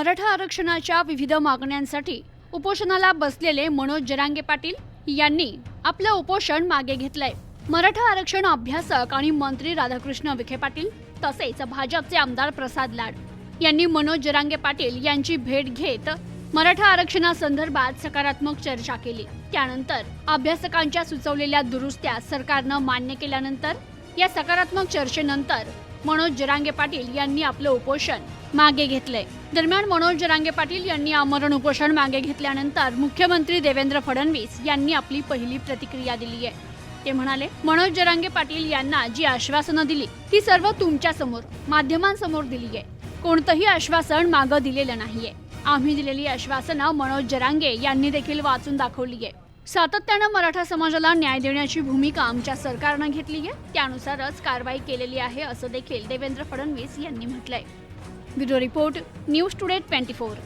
मराठा आरक्षणाच्या विविध मागण्यांसाठी उपोषणाला बसलेले मनोज जरांगे पाटील यांनी आपलं उपोषण मागे घेतलंय। मराठा आरक्षण अभ्यासक आणि मंत्री राधाकृष्ण विखे पाटील तसेच भाजपचे आमदार प्रसाद लाड यांनी मनोज जरांगे पाटील यांची भेट घेत मराठा आरक्षणासंदर्भात सकारात्मक चर्चा केली। त्यानंतर अभ्यासकांच्या सुचवलेल्या दुरुस्त्या सरकारनं मान्य केल्यानंतर या सकारात्मक चर्चेनंतर मनोज जरांगे पाटील यांनी आपलं उपोषण मागे घेतलंय। दरम्यान मनोज जरांगे पाटील यांनी आमरण उपोषण मागे घेतल्यानंतर मुख्यमंत्री देवेंद्र फडणवीस यांनी आपली पहिली प्रतिक्रिया दिली आहे। ते म्हणाले, मनोज जरांगे पाटील यांना जी आश्वासनं दिली ती सर्व तुमच्या समोर माध्यमांसमोर दिली आहे। कोणतंही आश्वासन मागं दिलेलं नाहीये। आम्ही दिलेली आश्वासनं मनोज जरांगे यांनी देखील वाचून दाखवली आहे। सातत्यानं मराठा समाजाला न्याय देण्याची भूमिका आमच्या सरकारनं घेतली आहे, त्यानुसारच कारवाई केलेली आहे असं देखील देवेंद्र फडणवीस यांनी म्हटलंय। Bureau report, news today 24।